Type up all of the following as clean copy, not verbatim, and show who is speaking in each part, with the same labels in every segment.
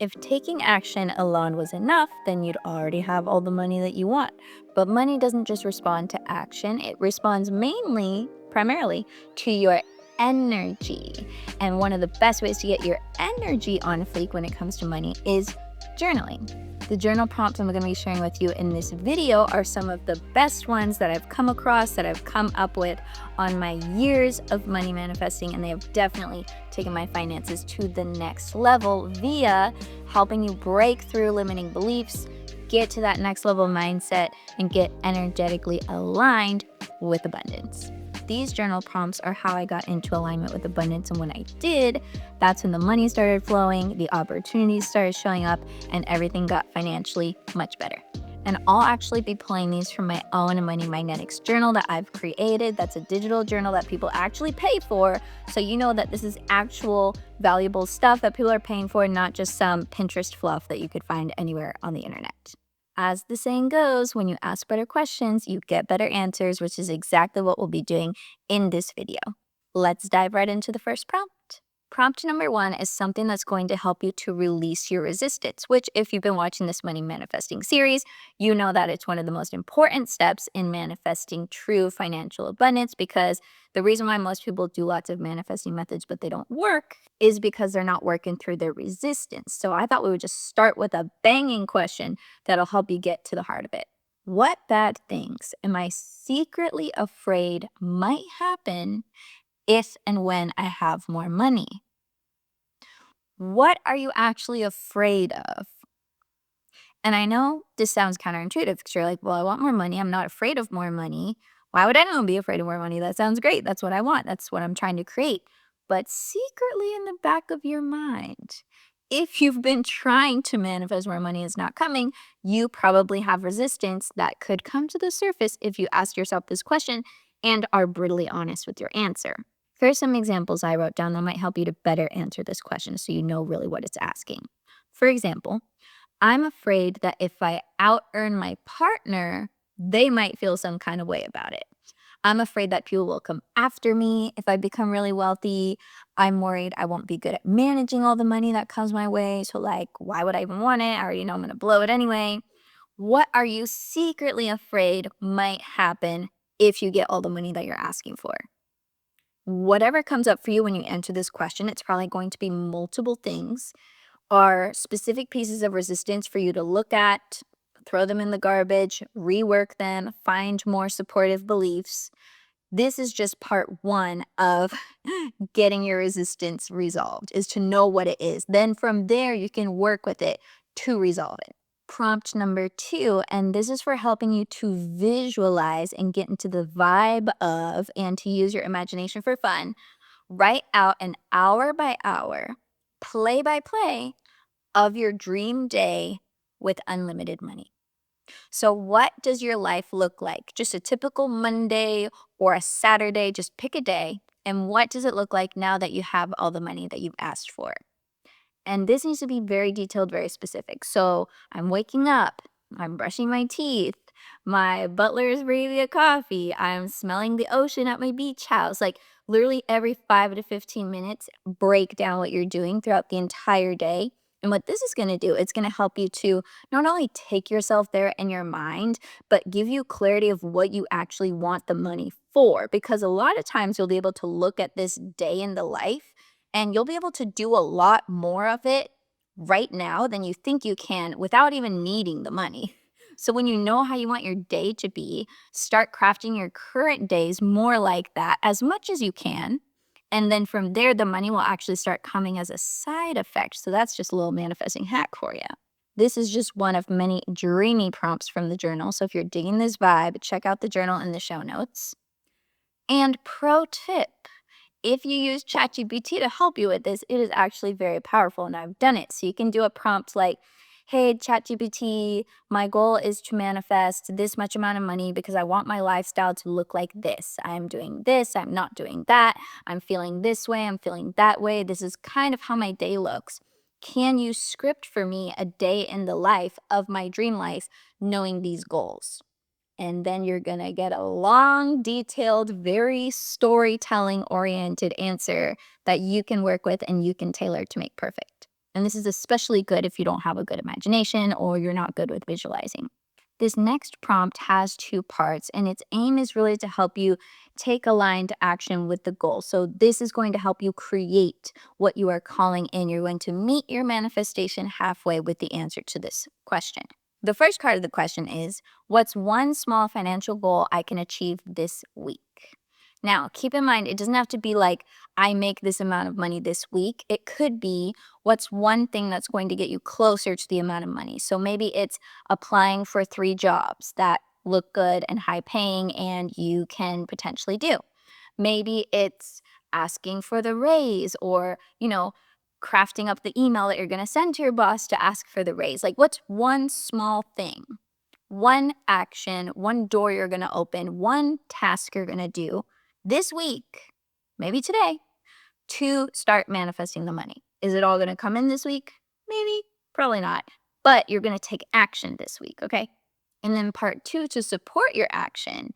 Speaker 1: If taking action alone was enough, then you'd already have all the money that you want. But money doesn't just respond to action, it responds primarily, to your energy. And one of the best ways to get your energy on fleek when it comes to money is journaling. The journal prompts I'm going to be sharing with you in this video are some of the best ones that I've come across, that I've come up with on my years of money manifesting, and they have definitely taken my finances to the next level via helping you break through limiting beliefs, get to that next level mindset, and get energetically aligned with abundance. These journal prompts are how I got into alignment with abundance, and when I did, that's when the money started flowing, the opportunities started showing up, and everything got financially much better. And I'll actually be pulling these from my own Money Magnetics journal that I've created. That's a digital journal that people actually pay for, so you know that this is actual valuable stuff that people are paying for, not just some Pinterest fluff that you could find anywhere on the internet. As the saying goes, when you ask better questions, you get better answers, which is exactly what we'll be doing in this video. Let's dive right into the first prompt. Prompt number 1 is something that's going to help you to release your resistance, which if you've been watching this money manifesting series, you know that it's one of the most important steps in manifesting true financial abundance, because the reason why most people do lots of manifesting methods but they don't work is because they're not working through their resistance. So I thought we would just start with a banging question that'll help you get to the heart of it. What bad things am I secretly afraid might happen if and when I have more money? What are you actually afraid of? And I know this sounds counterintuitive because you're like, well, I want more money. I'm not afraid of more money. Why would anyone be afraid of more money? That sounds great. That's what I want. That's what I'm trying to create. But secretly in the back of your mind, if you've been trying to manifest more money is not coming, you probably have resistance that could come to the surface if you ask yourself this question and are brutally honest with your answer. Here are some examples I wrote down that might help you to better answer this question so you know really what it's asking. For example, I'm afraid that if I out earn my partner, they might feel some kind of way about it. I'm afraid that people will come after me if I become really wealthy. I'm worried I won't be good at managing all the money that comes my way. So, like, why would I even want it? I already know I'm going to blow it anyway. What are you secretly afraid might happen if you get all the money that you're asking for? Whatever comes up for you when you answer this question, it's probably going to be multiple things, or specific pieces of resistance for you to look at, throw them in the garbage, rework them, find more supportive beliefs. This is just part 1 of getting your resistance resolved, is to know what it is. Then from there, you can work with it to resolve it. Prompt number 2, and this is for helping you to visualize and get into the vibe of, and to use your imagination for fun. Write out an hour by hour, play by play of your dream day with unlimited money. So what does your life look like? Just a typical Monday or a Saturday, just pick a day. And what does it look like now that you have all the money that you've asked for? And this needs to be very detailed, very specific. So I'm waking up, I'm brushing my teeth, my butler is bringing me a coffee, I'm smelling the ocean at my beach house. Like literally every 5 to 15 minutes, break down what you're doing throughout the entire day. And what this is going to do, it's going to help you to not only take yourself there in your mind, but give you clarity of what you actually want the money for. Because a lot of times you'll be able to look at this day in the life and you'll be able to do a lot more of it right now than you think you can without even needing the money. So when you know how you want your day to be, start crafting your current days more like that as much as you can. And then from there, the money will actually start coming as a side effect. So that's just a little manifesting hack for you. This is just one of many dreamy prompts from the journal. So if you're digging this vibe, check out the journal in the show notes. And pro tip, if you use ChatGPT to help you with this, it is actually very powerful, and I've done it. So you can do a prompt like, hey, ChatGPT, my goal is to manifest this much amount of money because I want my lifestyle to look like this. I'm doing this, I'm not doing that. I'm feeling this way, I'm feeling that way. This is kind of how my day looks. Can you script for me a day in the life of my dream life knowing these goals? And then you're going to get a long, detailed, very storytelling oriented answer that you can work with and you can tailor to make perfect. And this is especially good if you don't have a good imagination or you're not good with visualizing. This next prompt has two parts, and its aim is really to help you take aligned action with the goal. So, this is going to help you create what you are calling in. You're going to meet your manifestation halfway with the answer to this question. The first part of the question is, what's one small financial goal I can achieve this week? Now, keep in mind, it doesn't have to be like, I make this amount of money this week. It could be, what's one thing that's going to get you closer to the amount of money? So maybe it's applying for 3 jobs that look good and high paying and you can potentially do. Maybe it's asking for the raise or, crafting up the email that you're going to send to your boss to ask for the raise. Like, what's one small thing, one action, one door you're going to open, one task you're going to do this week, maybe today, to start manifesting the money? Is it all going to come in this week? Maybe, probably not. But you're going to take action this week, okay? And then part 2, to support your action,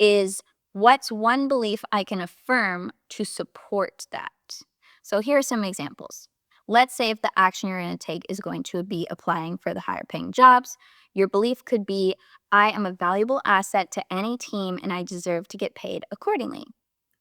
Speaker 1: is what's one belief I can affirm to support that? So here are some examples. Let's say if the action you're going to take is going to be applying for the higher paying jobs, your belief could be, I am a valuable asset to any team and I deserve to get paid accordingly.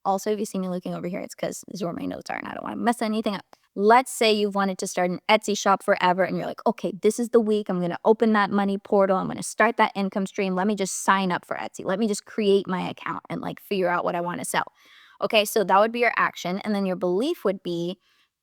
Speaker 1: Also, if you see me looking over here, it's because this is where my notes are and I don't want to mess anything up. Let's say you've wanted to start an Etsy shop forever and you're like, okay, this is the week I'm going to open that money portal. I'm going to start that income stream. Let me just sign up for Etsy. Let me just create my account and figure out what I want to sell. Okay, so that would be your action. And then your belief would be,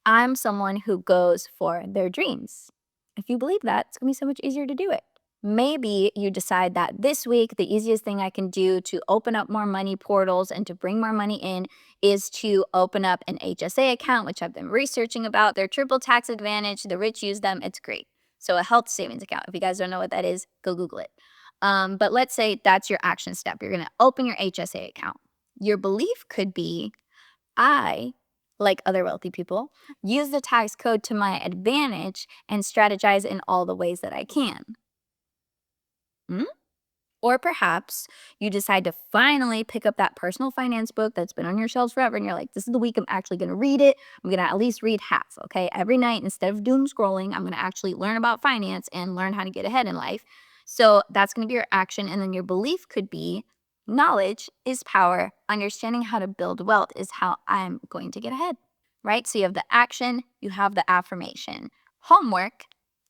Speaker 1: I'm someone who goes for their dreams. If you believe that, it's going to be so much easier to do it. Maybe you decide that this week, the easiest thing I can do to open up more money portals and to bring more money in is to open up an HSA account, which I've been researching about. They're triple tax advantage. The rich use them. It's great. So a health savings account. If you guys don't know what that is, go Google it. But let's say that's your action step. You're going to open your HSA account. Your belief could be, I, like other wealthy people, use the tax code to my advantage and strategize in all the ways that I can. Or perhaps you decide to finally pick up that personal finance book that's been on your shelves forever and you're like, this is the week I'm actually going to read it. I'm going to at least read half, okay? Every night, instead of doom scrolling, I'm going to actually learn about finance and learn how to get ahead in life. So that's going to be your action. And then your belief could be, knowledge is power. Understanding how to build wealth is how I'm going to get ahead, right? So you have the action, you have the affirmation. Homework,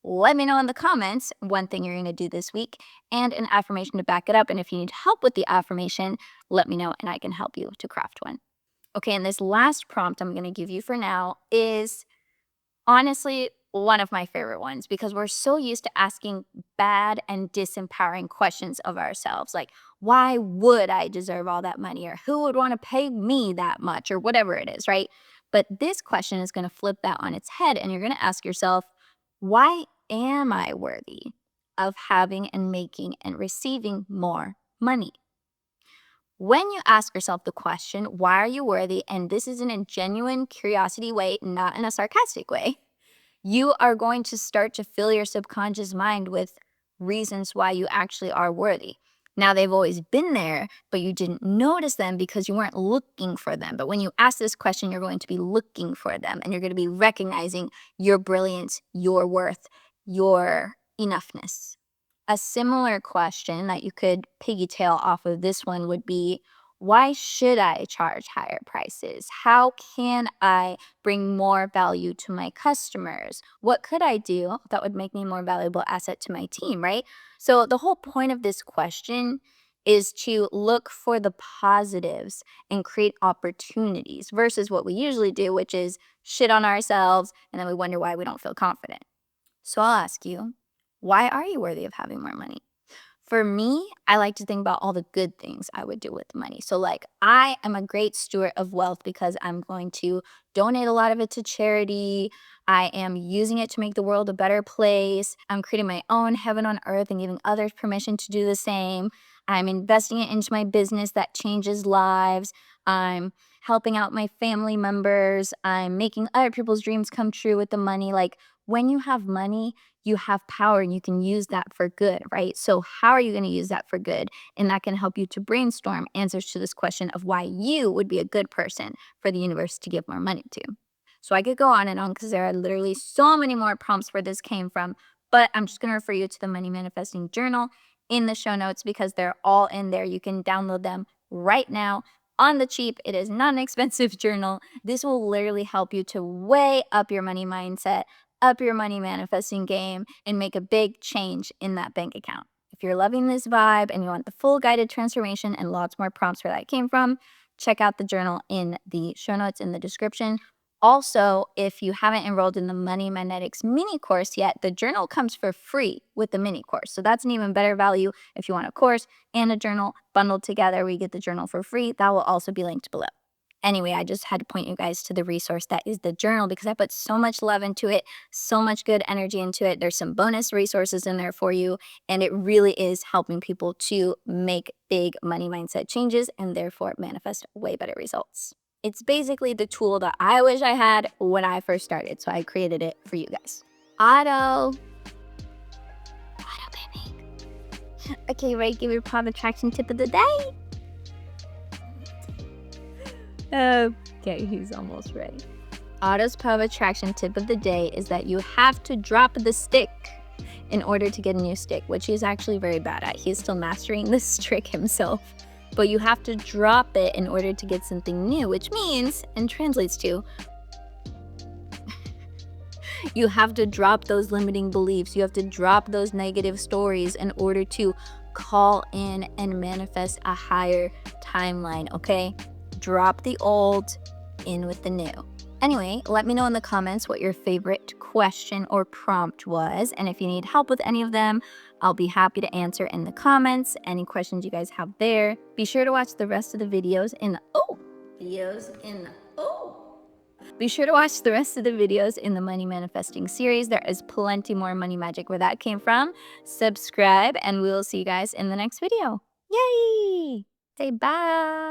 Speaker 1: let me know in the comments one thing you're going to do this week and an affirmation to back it up. And if you need help with the affirmation, let me know and I can help you to craft one. Okay, and this last prompt I'm going to give you for now is honestly one of my favorite ones because we're so used to asking bad and disempowering questions of ourselves. Like, why would I deserve all that money? Or who would want to pay me that much? Or whatever it is, right? But this question is going to flip that on its head and you're going to ask yourself, why am I worthy of having and making and receiving more money? When you ask yourself the question, why are you worthy? And this is in a genuine curiosity way, not in a sarcastic way, you are going to start to fill your subconscious mind with reasons why you actually are worthy. Now, they've always been there, but you didn't notice them because you weren't looking for them. But when you ask this question, you're going to be looking for them and you're going to be recognizing your brilliance, your worth, your enoughness. A similar question that you could piggytail off of this one would be, why should I charge higher prices? How can I bring more value to my customers? What could I do that would make me a more valuable asset to my team, right? So the whole point of this question is to look for the positives and create opportunities versus what we usually do, which is shit on ourselves and then we wonder why we don't feel confident. So I'll ask you, why are you worthy of having more money? For me, I like to think about all the good things I would do with money. So, I am a great steward of wealth because I'm going to donate a lot of it to charity. I am using it to make the world a better place. I'm creating my own heaven on earth and giving others permission to do the same. I'm investing it into my business that changes lives. I'm helping out my family members. I'm making other people's dreams come true with the money. When you have money, you have power and you can use that for good, right? So how are you going to use that for good? And that can help you to brainstorm answers to this question of why you would be a good person for the universe to give more money to. So I could go on and on because there are literally so many more prompts where this came from, but I'm just going to refer you to the Money Manifesting Journal in the show notes because they're all in there. You can download them right now on the cheap. It is not an expensive journal. This will literally help you to way up your money mindset, up your money manifesting game, and make a big change in that bank account. If you're loving this vibe and you want the full guided transformation and lots more prompts where that came from, check out the journal in the show notes in the description. Also, if you haven't enrolled in the Money Magnetics mini course yet, the journal comes for free with the mini course. So that's an even better value if you want a course and a journal bundled together where you get the journal for free. That will also be linked below. Anyway, I just had to point you guys to the resource that is the journal because I put so much love into it, so much good energy into it. There's some bonus resources in there for you, and it really is helping people to make big money mindset changes and therefore manifest way better results. It's basically the tool that I wish I had when I first started, so I created it for you guys. Otto, baby. Okay, right, give your paw attraction tip of the day. Okay, he's almost ready. Otto's power of attraction tip of the day is that you have to drop the stick in order to get a new stick, which he's actually very bad at. He's still mastering this trick himself. But you have to drop it in order to get something new, which means, and translates to, you have to drop those limiting beliefs. You have to drop those negative stories in order to call in and manifest a higher timeline, okay? Drop the old, in with the new. Anyway, let me know in the comments what your favorite question or prompt was. And if you need help with any of them, I'll be happy to answer in the comments. Any questions you guys have there. Be sure to watch the rest of the videos in the Be sure to watch the rest of the videos in the Money Manifesting series. There is plenty more money magic where that came from. Subscribe, and we will see you guys in the next video. Yay! Say bye!